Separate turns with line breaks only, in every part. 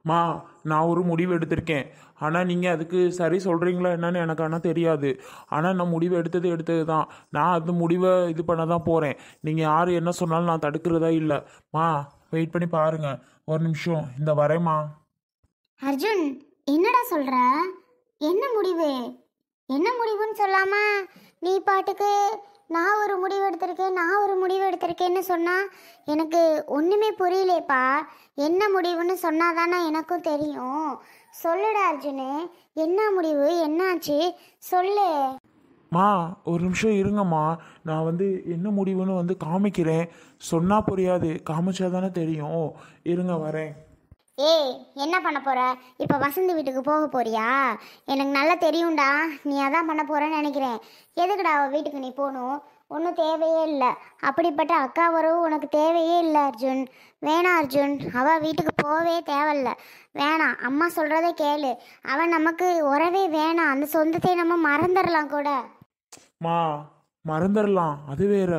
மா, நான் ஒரு முடிவு எடுத்திருக்கேன். ஆனால் நீங்கள் அதுக்கு சரி சொல்கிறீங்களா என்னன்னு எனக்கு ஆனால் தெரியாது. ஆனால் நான் முடிவு எடுத்தது தான். நான் அந்த முடிவை இது பண்ண தான் போகிறேன். நீங்கள் யார் என்ன சொன்னாலும் நான் தடுக்கிறதா இல்லை. மா, வெயிட் பண்ணி பாருங்க. ஒரு நிமிஷம் இந்த வரேம்மா.
அர்ஜுன், என்னடா சொல்ற? என்ன முடிவு? என்ன முடிவுன்னு சொல்லாம நீ பாட்டுக்கு நான் ஒரு முடிவு எடுத்திருக்கேன்னு சொன்னா எனக்கு ஒண்ணுமே புரியலேப்பா. என்ன முடிவுன்னு சொன்னாதானே எனக்கும் தெரியும். சொல்லுடா அர்ஜுனு, என்ன முடிவு, என்னாச்சு சொல்லு.
மா, ஒரு நிமிஷம் இருங்கம்மா. நான் என்ன முடிவுன்னு காமிக்கிறேன். சொன்னால் புரியாது, காமிச்சா தானே தெரியும். இருங்க வரேன்.
ஏய், என்ன பண்ண போற? இப்போ வசந்தி வீட்டுக்கு போக போறியா? எனக்கு நல்லா தெரியும்டா நீ அதான் பண்ண போறேன்னு நினைக்கிறேன். எதுக்குடா அவள் வீட்டுக்கு நீ போகணும்? ஒன்றும் தேவையே இல்லை. அப்படிப்பட்ட அக்கா உறவு உனக்கு தேவையே இல்லை அர்ஜுன். வேணாம் அர்ஜுன், அவள் வீட்டுக்கு போவே தேவையில்ல. வேணாம், அம்மா சொல்கிறத கேளு. அவன் நமக்கு உறவே வேணாம். அந்த சொந்தத்தை நம்ம மறந்துடலாம் கூட.
மா, மறந்துடலாம் அது வேற.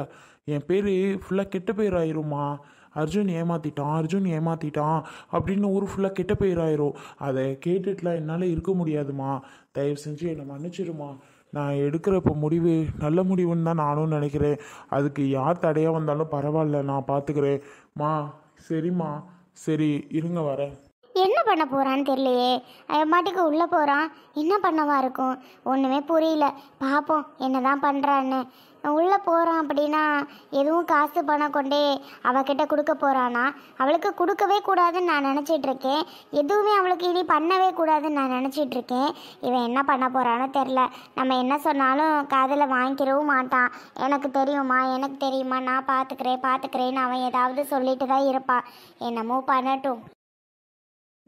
என் பேர் ஃபுல்லாக கெட்ட பேர் ஆயிரும்மா. அர்ஜுன் ஏமாத்திட்டான் அப்படின்னு ஊர் ஃபுல்லாக கெட்ட பேர் ஆயிரும். அதை கேட்டுட்டுலாம் என்னால் இருக்க முடியாதுமா. தயவு செஞ்சு என்னை மன்னிச்சிடுமா. நான் எடுக்கிற இப்போ முடிவு நல்ல முடிவுன்னு தான் நானும் நினைக்கிறேன். அதுக்கு யார் தடையாக வந்தாலும் பரவாயில்ல, நான் பார்த்துக்கிறேன். மா, சரிம்மா, சரி இருங்க வரேன்.
என்ன பண்ண போறான்னு தெரியலையே. அவன் பாட்டுக்கு உள்ளே போகிறான். என்ன பண்ணவா இருக்கும்? ஒன்றுமே புரியல. பார்ப்போம் என்னதான் பண்ணுறான்னு. உள்ளே போகிறான் அப்படின்னா எதுவும் காசு பணம் கொண்டே அவகிட்ட கொடுக்க போகிறானா? அவளுக்கு கொடுக்கவே கூடாதுன்னு நான் நினச்சிட்ருக்கேன். எதுவுமே அவளுக்கு இனி பண்ணவே கூடாதுன்னு நான் நினச்சிட்ருக்கேன். இவன் என்ன பண்ண போகிறானோ தெரில. நம்ம என்ன சொன்னாலும் காதில் வாங்கிக்கிறவும் மாட்டான். எனக்கு தெரியுமா, நான் பார்த்துக்கிறேன்னு அவன் ஏதாவது சொல்லிட்டு தான் இருப்பான். என்னமோ பண்ணட்டும்.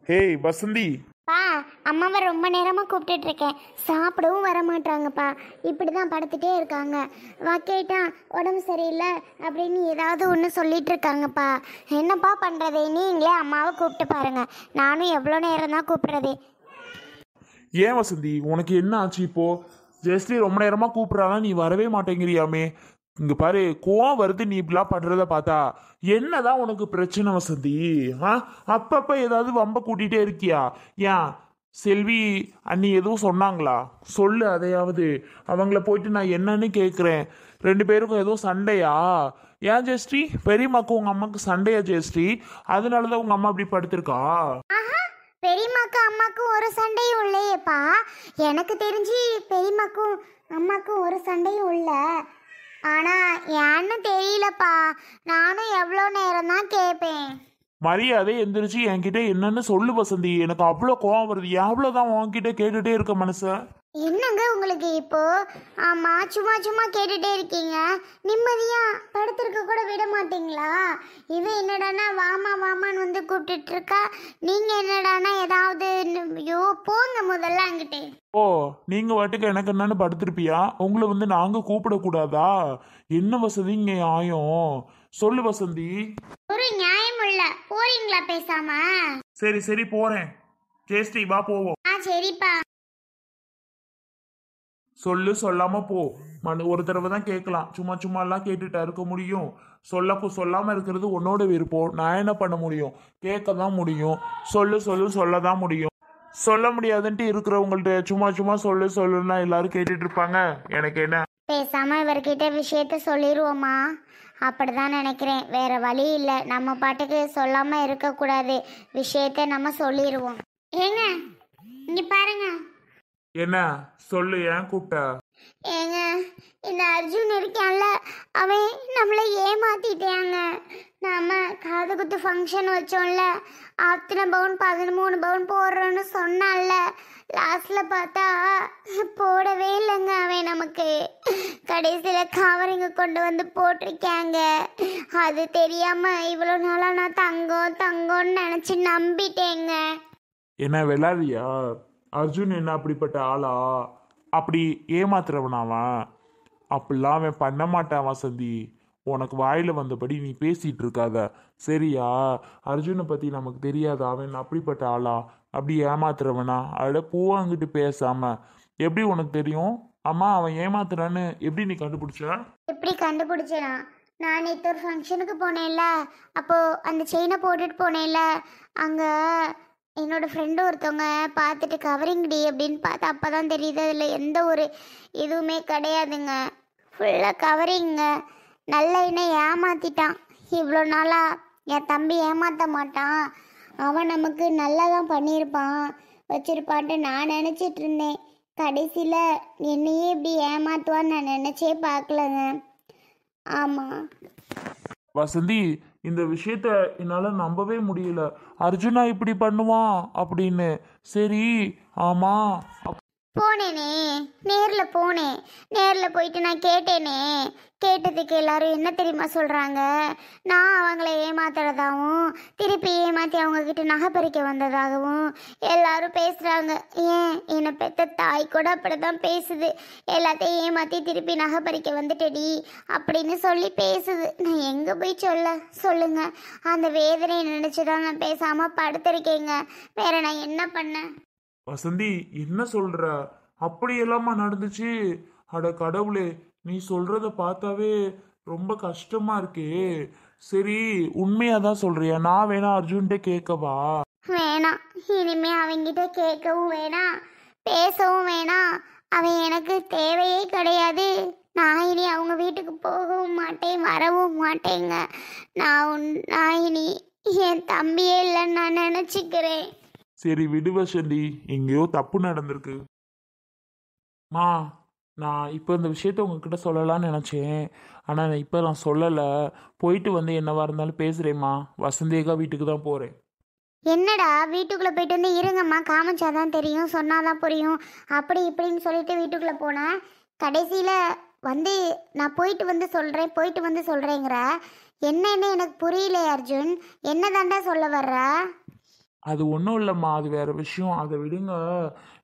ஹேய் வசந்தி.
பா, அம்மாவை ரொம்ப நேரமாக கூப்பிட்டுட்டு இருக்கேன். சாப்பிடவும் வர மாட்டாங்கப்பா. இப்படி தான் படுத்துட்டே இருக்காங்க. கேட்டா உடம்பு சரியில்லை அப்படின்னு ஏதாவது ஒன்று சொல்லிட்டு இருக்காங்கப்பா. என்னப்பா பண்ணுறது? நீங்களே அம்மாவை கூப்பிட்டு பாருங்க. நானும் எவ்வளோ நேரம் தான் கூப்பிட்றது.
ஏன் வசந்தி, உனக்கு என்ன ஆச்சு இப்போ? ஜெஸ்ட்லி ரொம்ப நேரமாக கூப்பிட்றாங்க, நீ வரவே மாட்டேங்கிறியாமே. இங்க பாரு, கோவம் வருது நீ இப்படிலாம் பண்றத பார்த்தா. என்னதான் உனக்கு பிரச்சனை வசந்தி? அப்பப்ப ஏதாவது வம்ப கூட்டிகிட்டே இருக்கியா? ஏன் செல்வி அண்ணி எதுவும் சொன்னாங்களா? சொல்லு அதையாவது. அவங்கள போயிட்டு நான் என்னன்னு கேட்குறேன். ரெண்டு பேருக்கும் எதுவும் சண்டையா? ஏன் ஜெஸ்ட்ரி, பெரியம்மாக்கும் உங்க அம்மாவுக்கு சண்டையா ஜெஸ்ட்ரி? அதனாலதான் உங்க அம்மா அப்படி படுத்திருக்கா?
பெரியம்மாக்கும் அம்மாக்கும் ஒரு சண்டையும் இல்லையேப்பா. எனக்கு தெரிஞ்சு பெரியம்மாக்கும் அம்மாக்கும் ஒரு சண்டையும் இல்லை. ஆனா ஏன்னு தெரியலப்பா. நானும் எவ்வளோ நேரம் தான் கேட்பேன்.
மரியாதை எந்திரிச்சு என்கிட்ட என்னன்னு சொல்லு வசந்தி. எனக்கு அவ்வளோ கோவம் வருது. எவ்வளோதான் உன்கிட்ட கேட்டுட்டே இருக்க மனுஷன்.
என்னங்க உங்களுக்கு இப்போ? ஆமா, சும்மா சும்மா கேட்டுட்டே இருக்கீங்க. நிம்மதியா படுத்திருக்க கூட விட மாட்டீங்களா? இவன் என்னடானா வாமான்னு கூப்பிட்டுட்டு இருக்கா. நீங்க என்னடானா ஏதாவது ஐயோ போங்க முதல்ல அங்கிட்டே.
ஓ, நீங்க வாட்டுக்கு எனக்கு என்னன்னு படுத்திருப்பியா? உங்களை நாங்க கூப்பிடக்கூடாதா? என்ன வசதி இங்க நியாயம்? சொல்லு வசந்தி.
ஒரு நியாயம் இல்ல. போறீங்களா பேசாம?
சரி போறேன். ஜெயஸ்ரீ வா போவோம்.
சரிப்பா.
சொல்லு, சொல்லாம போ. ஒரு தடவை தான் கேட்கலாம். சும்மா எல்லாம் கேட்டுட்டா இருக்க முடியும்? சொல்லாம இருக்கிறது உன்னோட விருப்பம். நான் என்ன பண்ண முடியும்? கேட்க தான் முடியும். சொல்லதான் முடியும். சொல்ல முடியாதுன்ட்டு இருக்கிறவங்கள்ட்ட சும்மா சொல்லுன்னா எல்லாரும் கேட்டுட்டு இருப்பாங்க. எனக்கு என்ன?
பேசாம இவர்கிட்ட விஷயத்த சொல்லிடுவோமா? அப்படிதான் நினைக்கிறேன். வேற வழி இல்லை. நம்ம பாட்டுக்கு சொல்லாம இருக்கக்கூடாது. விஷயத்த நம்ம சொல்லிடுவோம். ஏங்க இங்க பாருங்க.
என்ன? சொல்லு, ஏன் கூப்பிட்ட?
ஏங்க, இந்த அர்ஜுன் இருக்கான்ல, அவன் நம்மளை ஏமாத்திட்டாங்க. நாம காது குத்து ஃபங்க்ஷன் வச்சோம்ல, அத்தனை பவுன் 13 பவுன் போடுறோன்னு சொன்னான்ல. லாஸ்ட்ல பார்த்தா போடவே இல்லைங்க அவன் நமக்கு. கடைசியில் கவரிங்க கொண்டு வந்து போட்டிருக்காங்க. அது தெரியாம இவ்வளோ நாளாக நான் தங்கம்னு நினச்சி நம்பிட்டேங்க.
என்ன விளாதியா? அர்ஜுன் என்ன அப்படிப்பட்ட ஆளா? அப்படி ஏமாத்துறவனாவன்? அப்படிலாம் அவன் பண்ண மாட்டான் வசந்தி. உனக்கு வாயில வந்தபடி நீ பேசிட்டு இருக்காத, சரியா? அர்ஜுனை பத்தி நமக்கு தெரியாத அவன் அப்படிப்பட்ட ஆளா? அப்படி ஏமாத்துறவனா? அட பூவாங்கிட்டு பேசாம எப்படி உனக்கு தெரியும்? அம்மா, அவன் ஏமாத்துறான்னு எப்படி நீ கண்டுபிடிச்ச?
எப்படி கண்டுபிடிச்சேனா? நான் நேற்று ஒரு ஃபங்க்ஷனுக்கு போனேன்ல, அப்போது அந்த செயினை போட்டுட்டு போனேன்ல, அங்கே என்னோட ஃப்ரெண்டு ஒருத்தவங்க பார்த்துட்டு கவரிங் டி அப்படின்னு பார்த்தா அப்போ தான் தெரியுது அதில் எந்த ஒரு இதுவுமே கிடையாதுங்க. ஃபுல்லாக கவரிங்க. நல்ல என்ன ஏமாத்திட்டான். இவ்வளோ நாளாக என் தம்பி ஏமாற்ற மாட்டான், அவன் நமக்கு நல்லா தான் பண்ணியிருப்பான் வச்சிருப்பான்ட்டு நான் நினச்சிட்டு இருந்தேன். கடைசியில் என்னையே இப்படி ஏமாத்துவான்னு நான் நினச்சே பார்க்கலங்க. ஆமாம்
வசந்தி, இந்த விஷயத்த என்னால நம்பவே முடியல. அர்ஜுனா இப்படி பண்ணுவான் அப்படின்னு. சரி, ஆமா.
போனேனே, நேரில் போனேன். நேரில் போயிட்டு நான் கேட்டேனே. கேட்டதுக்கு எல்லாரும் என்ன தெரியுமா சொல்கிறாங்க, நான் அவங்கள ஏமாத்துறதாகவும் திருப்பி ஏமாற்றி அவங்கக்கிட்ட நகை பறிக்க வந்ததாகவும் எல்லாரும் பேசுகிறாங்க. ஏன் என்னை பெற்ற தாய் கூட அப்படி தான் பேசுது. எல்லாத்தையும் ஏமாற்றி திருப்பி நகை பறிக்க வந்துட்டடி அப்படின்னு சொல்லி பேசுது. நான் எங்கே போய் சொல்லுங்க. அந்த வேதனையை நினச்சி தான் நான் பேசாமல் படுத்திருக்கேங்க. வேற நான் என்ன பண்ணேன்?
வசந்தி, என்ன சொல்ற? அப்படி எல்லாமா நடந்துச்சு? அட கடவுளே, நீ சொல்றத பார்த்தாவே ரொம்ப கஷ்டமா இருக்கே. சரி, உண்மையாதான் சொல்றியா? நான் வேணா அர்ஜுன்கிட்ட கேட்கவா?
வேணாம். இனிமே அவங்கிட்ட கேட்கவும் வேணாம், பேசவும் வேணாம். அவன் எனக்கு தேவையே கிடையாது. நான் இனி அவங்க வீட்டுக்கு போகவும் மாட்டேன், வரவும் மாட்டேங்க. நான் இனி என் தம்பியே இல்லைன்னு நான் நினச்சிக்கிறேன்.
சரி விடு வசந்தி, எங்கேயோ தப்பு நடந்திருக்கு. மா, நான் இப்போ இந்த விஷயத்த உங்ககிட்ட சொல்லலாம்னு நினச்சேன். ஆனால் இப்போ நான் சொல்லலை. போயிட்டு வந்து என்னவா இருந்தாலும் பேசுகிறேம்மா. வசந்தியக்கா வீட்டுக்கு தான் போகிறேன்.
என்னடா வீட்டுக்குள்ளே போயிட்டு வந்து இருங்கம்மா, காமிச்சாதான் தெரியும், சொன்னாதான் புரியும், அப்படி இப்படின்னு சொல்லிட்டு வீட்டுக்குள்ளே போனேன். கடைசியில் வந்து நான் போயிட்டு வந்து சொல்கிறேங்கிற. என்னன்னு எனக்கு புரியல அர்ஜுன். என்ன தாண்டா சொல்ல வர்ற?
அது ஒன்றும் இல்லைம்மா, அது வேற விஷயம். அதை விடுங்க.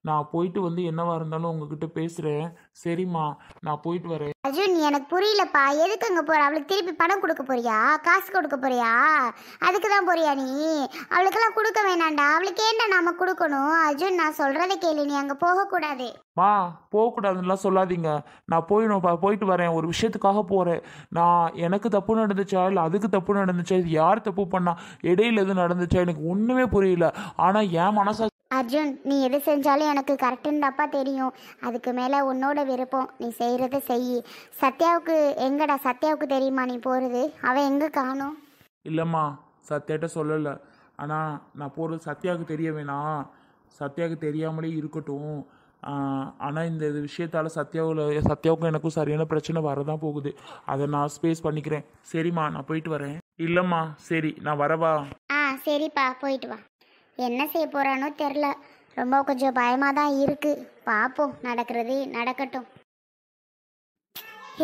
நான் போயிட்டு வந்து என்னவா இருந்தாலும் உங்ககிட்ட பேசுகிறேன். சரிம்மா, நான் போயிட்டு வரேன்.
அர்ஜுன், எனக்கு புரியலப்பா. எதுக்கு அங்கே போற? அவளுக்கு திருப்பி பணம் கொடுக்க போறியா? காசு கொடுக்க போறியா? அதுக்கு தான் போறியா நீ? அவளுக்கெல்லாம் கொடுக்க வேணாண்டா. அவளுக்கு ஏன்டா நாம கொடுக்கணும்? அர்ஜுன், நான் சொல்றதை கேளு. நீ அங்கே போகக்கூடாது.
மா, போகக்கூடாதுன்னெலாம் சொல்லாதீங்க. நான் போயிட்டு வரேன். ஒரு விஷயத்துக்காக போகிறேன். எனக்கு தப்பு நடந்துச்சா இல்லை அதுக்கு தப்பு நடந்துச்சா, இது யார் தப்பு பண்ணா, இடையில எது நடந்துச்சா, எனக்கு ஒன்றுமே புரியல. ஆனால் என் மனசா
அர்ஜுன், நீ எது செஞ்சாலும் எனக்கு கரெக்டுன்னு தப்பா தெரியும். அதுக்கு மேலே உன்னோட விருப்பம். நீ செய்கிறத செய். சத்யாவுக்கு எங்கடா? சத்யாவுக்கு தெரியுமா நீ போகிறது? அவன் எங்கே காணோம்?
இல்லைம்மா, சத்யாட்ட சொல்லலை. ஆனால் நான் போகிறது சத்யாவுக்கு தெரிய வேணாம். சத்யாவுக்கு தெரியாமலே இருக்கட்டும். ஆனால் இந்த விஷயத்தால் சத்யாவுக்கும் எனக்கும் சரியான பிரச்சனை வரதான் போகுது. அதை நான் ஸ்பேஸ் பண்ணிக்கிறேன். சரிம்மா, நான் போயிட்டு வரேன். இல்லைம்மா, சரி, நான் வரவா?
சரிப்பா, போயிட்டு வா. என்ன செய்ய போகிறானோ தெரில. ரொம்ப கொஞ்சம் பயமாக தான் இருக்குது. பார்ப்போம், நடக்கிறது நடக்கட்டும்.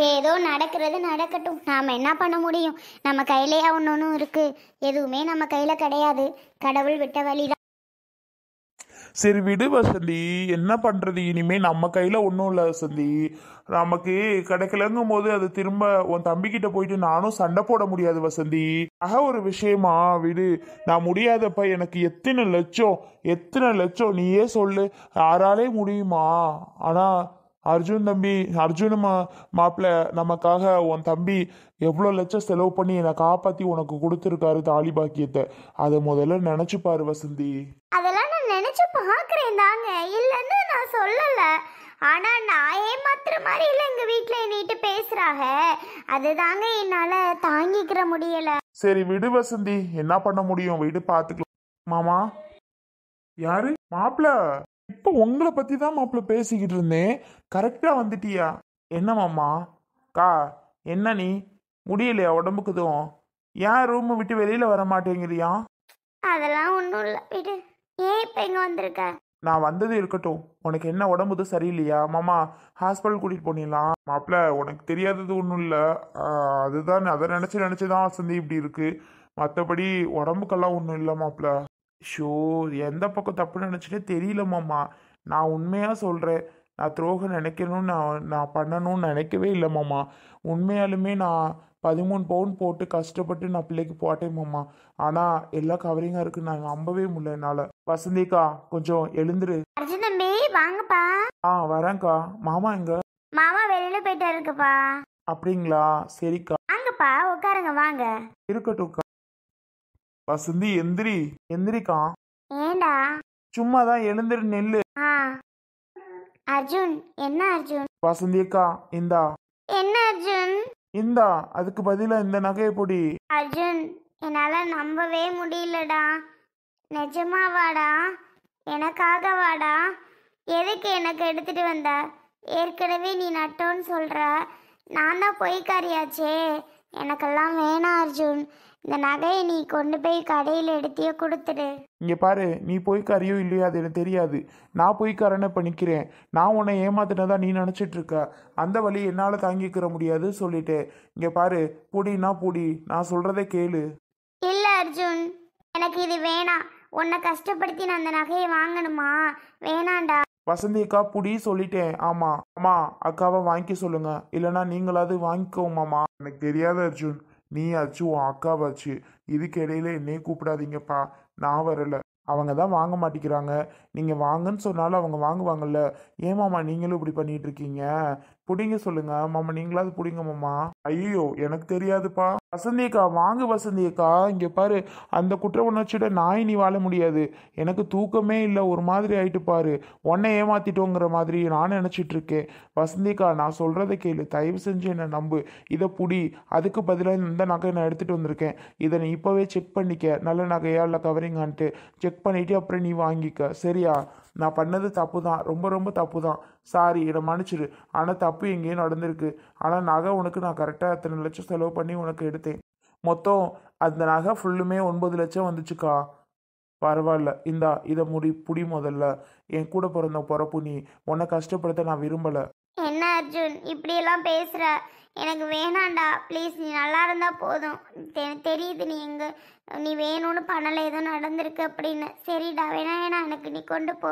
ஏதோ நடக்கிறது நடக்கட்டும். நாம் என்ன பண்ண முடியும்? நம்ம கையிலேயே ஒன்று இருக்குது. எதுவுமே நம்ம கையில் கிடையாது. கடவுள் விட்ட வழிதான்.
சரி விடு வசந்தி, என்ன பண்ணுறது? இனிமே நம்ம கையில் ஒன்றும் இல்லை வசந்தி. நமக்கு கிடைக்கலங்கும் போது அது திரும்ப உன் தம்பிக்கிட்ட போயிட்டு நானும் சண்டை போட முடியாது வசந்தி. ஒரு விஷயமா விடு. நான் முடியாதப்ப எனக்கு எத்தனை லட்சம் நீயே சொல்லு, யாராலே முடியுமா? ஆனால் அர்ஜுன் மாப்பிள்ள நமக்காக உன் தம்பி எவ்வளோ லட்சம் செலவு பண்ணி என்னை காப்பாற்றி உனக்கு கொடுத்துருக்காரு தாலி பாக்கியத்தை. அதை முதல்ல நினச்சி பாரு வசந்தி.
அதெல்லாம் நான் நினைச்சு பார்க்குறேன் தாங்க, இல்லைன்னு நான் சொல்லலை. ஆனால் நான் ஏமாத்துற மாதிரி இல்லை. எங்கள் வீட்டில் என்னிட்டு பேசுகிறாங்க. அதுதாங்க என்னால் தாங்கிக்கிற முடியலை.
சரி விடு வசந்தி, என்ன பண்ண முடியும்? விடு, பார்த்துக்கலாம். மாமா? யாரு? மாப்பிள்ள? இப்போ உங்களை பற்றி தான் மாப்பிள்ள பேசிக்கிட்டு இருந்தேன். கரெக்டாக வந்துட்டியா? என்ன மாமா? என்ன நீ முடியலையா உடம்புக்குதும்? ஏன் ரூமை விட்டு வெளியில் வர மாட்டேங்கிறியா?
அதெல்லாம் ஒன்றும் இல்லை, விடு. ஏன் இப்போ இங்கே வந்திருக்க?
நான் வந்தது இருக்கட்டும். உனக்கு என்ன உடம்புது சரியில்லையா மாமா? ஹாஸ்பிட்டல் கூட்டிகிட்டு போனீங்களா? மாப்பிள்ள, உனக்கு தெரியாதது ஒன்றும் இல்லை. அதுதான், அதை நினச்சி தான் வசந்தி இப்படி இருக்கு. மற்றபடி உடம்புக்கெல்லாம் ஒன்றும் இல்லை மாப்பிள்ள. ஷோ, எந்த பக்கம் தப்பு நினச்சிட்டே தெரியல மாமா. நான் உண்மையாக சொல்கிறேன். நான் துரோகம் நினைக்கணும்னு நான் பண்ணணும்னு நினைக்கவே இல்லை மாமா. உண்மையாலுமே நான் 13 பவுன் போட்டு கஷ்டப்பட்டு நான் பிள்ளைக்கு போட்டேன் மாமா. ஆனால் எல்லாம் கவரிங்காக இருக்குது. நான் நம்பவே முடியல என்னால். வசந்திக்கா, கொஞ்சம் எழுந்துரு.
அர்ஜுன் தம்பி, வாங்கப்பா.
வரேன்க்கா. மாமா எங்க?
மாமா வெளியில போயிட்டு இருக்குப்பா.
அப்படிங்களா? சரிக்கா.
வாங்கப்பா, உட்காருங்க, வாங்க.
இருக்கட்டும்க்கா. வசந்தி, எந்திரிக்கா.
ஏண்டா?
சும்மா தான் எழுந்திரு நெல்லு.
ஆ அர்ஜுன், என்ன அர்ஜுன்?
வசந்தி அக்கா இந்தா.
என்ன அர்ஜுன்?
இந்தா, அதுக்கு பதிலா இந்த நகையை பொடி.
அர்ஜுன், என்னால நம்பவே முடியலடா. நிஜமாவாடா? எனக்காக வாடா? எதுக்கு எனக்கு எடுத்துட்டு வந்த? ஏற்கனவே நீ நட்டோன்னு சொல்ற. நான் தான் பொய்க்காரியாச்சே. எனக்கெல்லாம் வேணாம் அர்ஜுன். இந்த நகையை நீ கொண்டு போய் கடையில் எடுத்தியோ கொடுத்துடு.
இங்கே பாரு, நீ பொய்க்காரியோ இல்லையோ அது எனக்கு தெரியாது. நான் பொய்க்காரனை பண்ணிக்கிறேன். நான் உன்னை ஏமாத்தினதா நீ நினச்சிட்டு இருக்க. அந்த வழி என்னால் தாங்கிக்கிற முடியாது சொல்லிட்டு. இங்கே பாரு, புடினா புடி, நான் சொல்கிறத கேளு.
இல்லை அர்ஜுன், எனக்கு இது வேணாம். உன்னை கஷ்டப்படுத்தி நான் அந்த நகையை வாங்கணுமா? வேணாண்டா.
வசந்தி அக்கா புடி சொல்லிட்டேன். ஆமாம் அம்மா, அக்காவை வாங்கிக்க சொல்லுங்க, இல்லைனா நீங்களாவது வாங்கிக்கோமாம்மா. எனக்கு தெரியாத அர்ஜுன், நீ ஆச்சு உன் அக்காவாச்சு. இதுக்கு இடையில என்னையே கூப்பிடாதீங்கப்பா. நான் வரல. அவங்க தான் வாங்க மாட்டேங்கிறாங்க. நீங்கள் வாங்கன்னு சொன்னாலும் அவங்க வாங்குவாங்கல்ல. ஏமாம்மா நீங்களும் இப்படி பண்ணிட்டு இருக்கீங்க? புடிங்க சொல்லுங்க மாமா, நீங்களாவது புடிங்க மாமா. ஐயோ, எனக்கு தெரியாதுப்பா. வசந்தி அக்கா வாங்க. வசந்தி அக்கா இங்கே பாரு, அந்த குற்ற உணர்ச்சியோட நாய் நீ வாழ முடியாது. எனக்கு தூக்கமே இல்லை, ஒரு மாதிரி ஆயிட்டு பாரு. உன்னை ஏமாத்திட்டோங்கிற மாதிரி நான் நினச்சிட்டு இருக்கேன். வசந்தி அக்கா, நான் சொல்கிறத கேளு, தயவு செஞ்சு என்னை நம்பு. இதை புடி. அதுக்கு பதிலாக இந்த நகை நான் எடுத்துகிட்டு வந்திருக்கேன். இதை நீ இப்போவே செக் பண்ணிக்க, நல்ல நகையா இல்லை கவரிங்கான்ட்டு செக் பண்ணிவிட்டு அப்புறம் நீ வாங்கிக்க, சரியா? நான் பண்ணது தப்பு தான், ரொம்ப ரொம்ப தப்பு தான். சாரி, என்னை மன்னிச்சிடு. ஆனால் தப்பு எங்கேயும் நடந்திருக்கு. ஆனால் நகை உனக்கு நான் கரெக்டாக அத்தனை லட்சம் செலவு பண்ணி உனக்கு எடுத்தேன். மொத்தம் அந்த நகை ஃபுல்லுமே 9 லட்சம் வந்துச்சுக்கா. பரவாயில்ல, இந்தா இதை புடி முதல்ல. என் கூட பிறந்த பொறப்பு நீ. உன்னை கஷ்டப்படுத்த நான் விரும்பலை.
என்ன அர்ஜுன் இப்படியெல்லாம் பேசுற? எனக்கு வேணாண்டா ப்ளீஸ். நீ நல்லா இருந்தா போதும். தெரியுது நீ வேணும்னு பண்ணலை, ஏதோ நடந்திருக்கு அப்படின்னு. சரிடா, வேணா எனக்கு நீ கொண்டு போ.